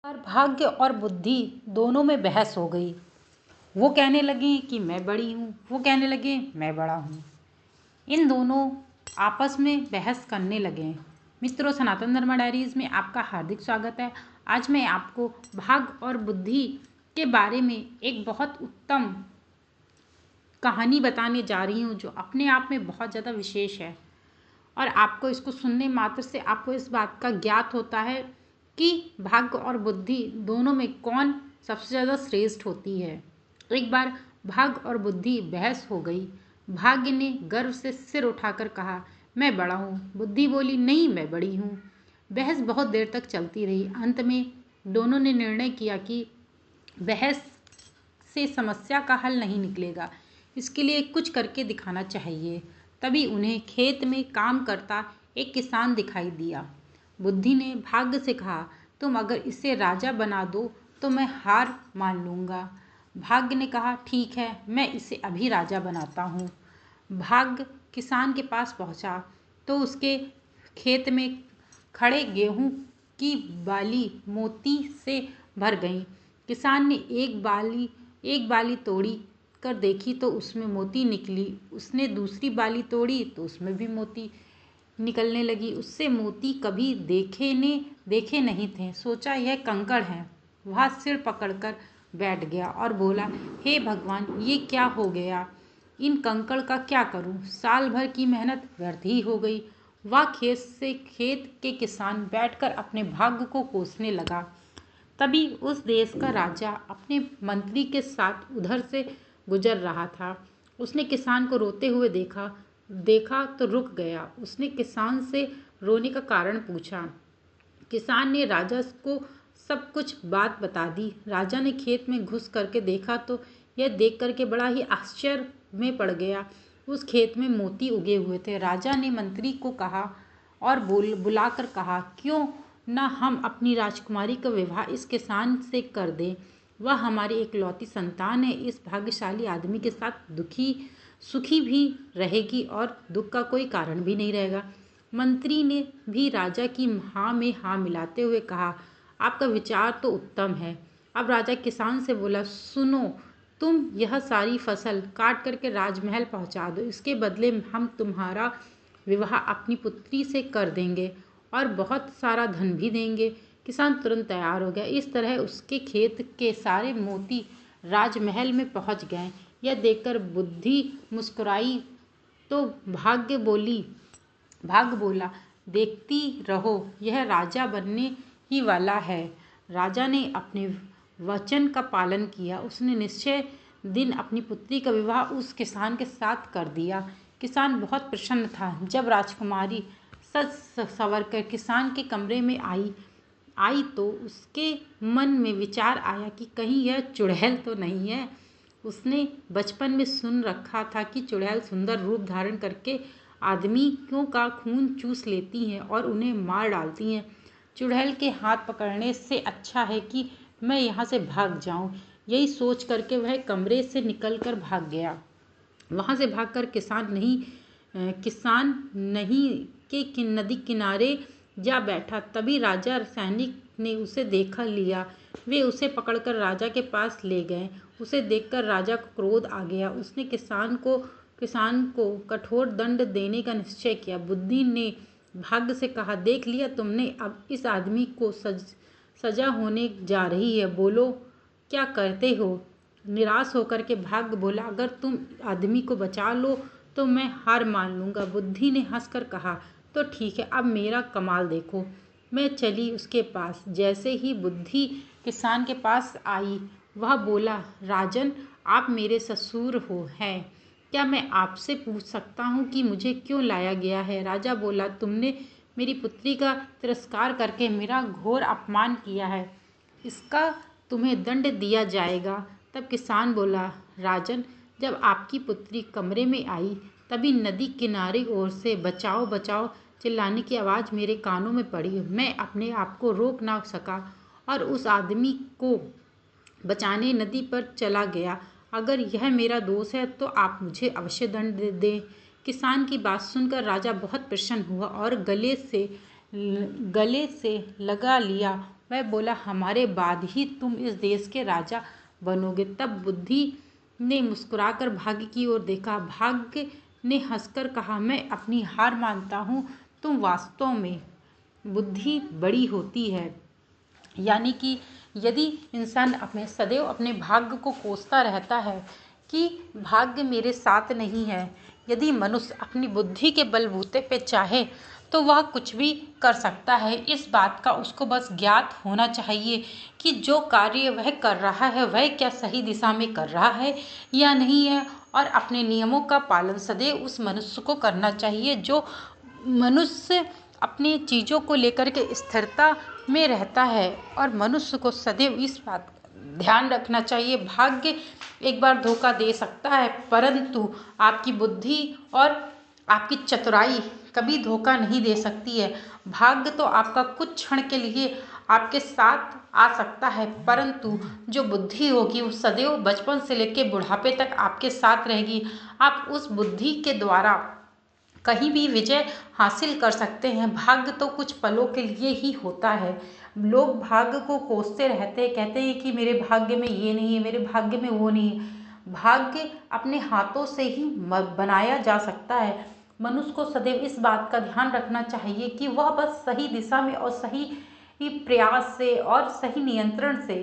पर भाग्य और बुद्धि दोनों में बहस हो गई। वो कहने लगे कि मैं बड़ी हूँ, वो कहने लगे मैं बड़ा हूँ। इन दोनों आपस में बहस करने लगे। मित्रों, सनातन धर्म डायरीज में आपका हार्दिक स्वागत है। आज मैं आपको भाग्य और बुद्धि के बारे में एक बहुत उत्तम कहानी बताने जा रही हूँ, जो अपने आप में बहुत ज़्यादा विशेष है। और आपको इसको सुनने मात्र से आपको इस बात का ज्ञात होता है कि भाग्य और बुद्धि दोनों में कौन सबसे ज़्यादा श्रेष्ठ होती है। एक बार भाग्य और बुद्धि बहस हो गई। भाग्य ने गर्व से सिर उठाकर कहा, मैं बड़ा हूँ। बुद्धि बोली, नहीं, मैं बड़ी हूँ। बहस बहुत देर तक चलती रही। अंत में दोनों ने निर्णय किया कि बहस से समस्या का हल नहीं निकलेगा, इसके लिए कुछ करके दिखाना चाहिए। तभी उन्हें खेत में काम करता एक किसान दिखाई दिया। बुद्धि ने भाग्य से कहा, तुम अगर इसे राजा बना दो तो मैं हार मान लूँगा। भाग्य ने कहा, ठीक है, मैं इसे अभी राजा बनाता हूँ। भाग्य किसान के पास पहुँचा तो उसके खेत में खड़े गेहूं की बाली मोती से भर गई। किसान ने एक बाली तोड़ी कर देखी तो उसमें मोती निकली। उसने दूसरी बाली तोड़ी तो उसमें भी मोती निकलने लगी। उससे मोती कभी देखे नहीं थे। सोचा यह कंकड़ है। वह सिर पकड़कर बैठ गया और बोला, हे भगवान, ये क्या हो गया? इन कंकड़ का क्या करूं? साल भर की मेहनत व्यर्थ ही हो गई। वह खेत के किसान बैठकर अपने भाग्य को कोसने लगा। तभी उस देश का राजा अपने मंत्री के साथ उधर से गुजर रहा था। उसने किसान को रोते हुए देखा तो रुक गया। उसने किसान से रोने का कारण पूछा। किसान ने राजा को सब कुछ बात बता दी। राजा ने खेत में घुस करके देखा तो यह देख करके बड़ा ही आश्चर्य में पड़ गया। उस खेत में मोती उगे हुए थे। राजा ने मंत्री को कहा और बुलाकर कहा, क्यों ना हम अपनी राजकुमारी का विवाह इस किसान से कर दें। वह हमारी इकलौती संतान है। इस भाग्यशाली आदमी के साथ सुखी भी रहेगी और दुख का कोई कारण भी नहीं रहेगा। मंत्री ने भी राजा की हाँ में हाँ मिलाते हुए कहा, आपका विचार तो उत्तम है। अब राजा किसान से बोला, सुनो, तुम यह सारी फसल काट करके राजमहल पहुंचा दो। इसके बदले हम तुम्हारा विवाह अपनी पुत्री से कर देंगे और बहुत सारा धन भी देंगे। किसान तुरंत तैयार हो गया। इस तरह उसके खेत के सारे मोती राजमहल में पहुंच गए। यह देखकर बुद्धि मुस्कुराई तो भाग्य बोला, देखती रहो, यह राजा बनने ही वाला है। राजा ने अपने वचन का पालन किया। उसने निश्चय दिन अपनी पुत्री का विवाह उस किसान के साथ कर दिया। किसान बहुत प्रसन्न था। जब राजकुमारी सज संवर कर किसान के कमरे में आई तो उसके मन में विचार आया कि कहीं यह चुड़ैल तो नहीं है। उसने बचपन में सुन रखा था कि चुड़ैल सुंदर रूप धारण करके आदमियों का खून चूस लेती हैं और उन्हें मार डालती हैं। चुड़ैल के हाथ पकड़ने से अच्छा है कि मैं यहाँ से भाग जाऊँ। यही सोच करके वह कमरे से निकलकर भाग गया। वहाँ से भागकर किसान नदी किनारे जा बैठा। तभी राजा सैनिक ने उसे देख लिया। वे उसे पकड़कर राजा के पास ले गए। उसे देखकर राजा को क्रोध आ गया। उसने किसान को कठोर दंड देने का निश्चय किया। बुद्धि ने भाग्य से कहा, देख लिया तुमने, अब इस आदमी को सजा होने जा रही है। बोलो, क्या करते हो? निराश होकर के भाग्य बोला, अगर तुम आदमी को बचा लो तो मैं हार मान लूँगा। बुद्धि ने हंसकर कहा, तो ठीक है, अब मेरा कमाल देखो। मैं चली उसके पास। जैसे ही बुद्धि किसान के पास आई, वह बोला, राजन, आप मेरे ससुर हैं। क्या मैं आपसे पूछ सकता हूँ कि मुझे क्यों लाया गया है? राजा बोला, तुमने मेरी पुत्री का तिरस्कार करके मेरा घोर अपमान किया है। इसका तुम्हें दंड दिया जाएगा। तब किसान बोला, राजन, जब आपकी पुत्री कमरे में आई तभी नदी किनारे ओर से बचाओ बचाओ चिल्लाने की आवाज़ मेरे कानों में पड़ी। मैं अपने आप को रोक ना सका और उस आदमी को बचाने नदी पर चला गया। अगर यह मेरा दोष है तो आप मुझे अवश्य दंड दें। किसान की बात सुनकर राजा बहुत प्रसन्न हुआ और गले से लगा लिया। वह बोला, हमारे बाद ही तुम इस देश के राजा बनोगे। तब बुद्धि ने मुस्कुराकर भाग्य की ओर देखा। भाग्य ने हंसकर कहा, मैं अपनी हार मानता हूँ, तुम वास्तव में बुद्धि बड़ी होती है। यानी कि यदि इंसान सदैव अपने भाग्य को कोसता रहता है कि भाग्य मेरे साथ नहीं है, यदि मनुष्य अपनी बुद्धि के बलबूते पे चाहे तो वह कुछ भी कर सकता है। इस बात का उसको बस ज्ञात होना चाहिए कि जो कार्य वह कर रहा है वह क्या सही दिशा में कर रहा है या नहीं है, और अपने नियमों का पालन सदैव उस मनुष्य को करना चाहिए। जो मनुष्य अपनी चीज़ों को लेकर के स्थिरता में रहता है, और मनुष्य को सदैव इस बात का ध्यान रखना चाहिए, भाग्य एक बार धोखा दे सकता है परंतु आपकी बुद्धि और आपकी चतुराई कभी धोखा नहीं दे सकती है। भाग्य तो आपका कुछ क्षण के लिए आपके साथ आ सकता है, परंतु जो बुद्धि होगी वो सदैव बचपन से लेकर बुढ़ापे तक आपके साथ रहेगी। आप उस बुद्धि के द्वारा कहीं भी विजय हासिल कर सकते हैं। भाग्य तो कुछ पलों के लिए ही होता है। लोग भाग्य को कोसते रहते हैं, कहते हैं कि मेरे भाग्य में ये नहीं है, मेरे भाग्य में वो नहीं है। भाग्य अपने हाथों से ही बनाया जा सकता है। मनुष्य को सदैव इस बात का ध्यान रखना चाहिए कि वह बस सही दिशा में और सही प्रयास से और सही नियंत्रण से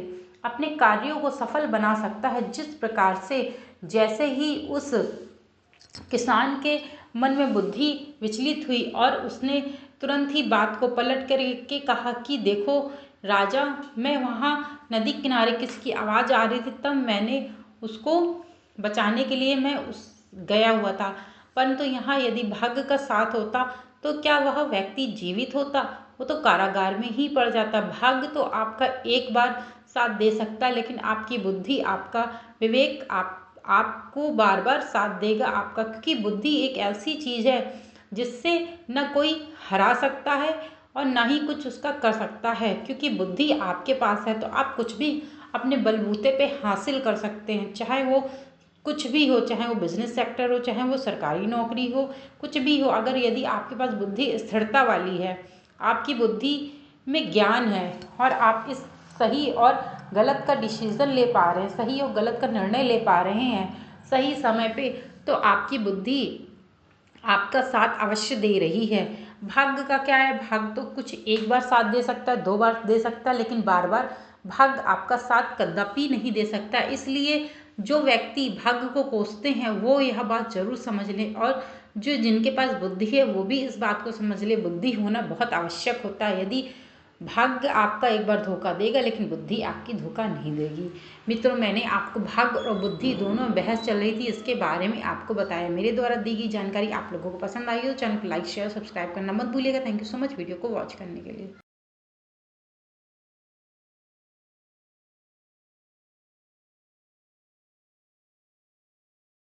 अपने कार्यों को सफल बना सकता है। जिस प्रकार से जैसे ही उस किसान के मन में बुद्धि विचलित हुई और उसने तुरंत ही बात को पलट करके कहा कि देखो राजा, मैं वहाँ नदी किनारे किसी की आवाज़ आ रही थी, तब मैंने उसको बचाने के लिए मैं गया हुआ था, परंतु यहाँ यदि भाग्य का साथ होता तो क्या वह व्यक्ति जीवित होता? वो तो कारागार में ही पड़ जाता। भाग्य तो आपका एक बार साथ दे सकता है, लेकिन आपकी बुद्धि, आपका विवेक आपको बार बार साथ देगा आपका, क्योंकि बुद्धि एक ऐसी चीज़ है जिससे न कोई हरा सकता है और ना ही कुछ उसका कर सकता है। क्योंकि बुद्धि आपके पास है तो आप कुछ भी अपने बलबूते पे हासिल कर सकते हैं, चाहे वो कुछ भी हो, चाहे वो बिजनेस सेक्टर हो, चाहे वो सरकारी नौकरी हो, कुछ भी हो। अगर यदि आपके पास बुद्धि स्थिरता वाली है, आपकी बुद्धि में ज्ञान है और आप इस सही और गलत का डिसीजन ले पा रहे हैं, सही और गलत का निर्णय ले पा रहे हैं सही समय पे, तो आपकी बुद्धि आपका साथ अवश्य दे रही है। भाग्य का क्या है? भाग्य तो कुछ एक बार साथ दे सकता है, 2 बार दे सकता है, लेकिन बार बार भाग्य आपका साथ कदापि नहीं दे सकता। इसलिए जो व्यक्ति भाग्य को कोसते हैं वो यह बात जरूर समझ लें, और जो जिनके पास बुद्धि है वो भी इस बात को समझ ले, बुद्धि होना बहुत आवश्यक होता है। यदि भाग्य आपका एक बार धोखा देगा लेकिन बुद्धि आपकी धोखा नहीं देगी। मित्रों, मैंने आपको भाग्य और बुद्धि दोनों में बहस चल रही थी, इसके बारे में आपको बताया। मेरे द्वारा दी गई जानकारी आप लोगों को पसंद आई हो तो चैनल को लाइक शेयर सब्सक्राइब करना मत भूलिएगा। Thank you so much video को वॉच करने के लिए।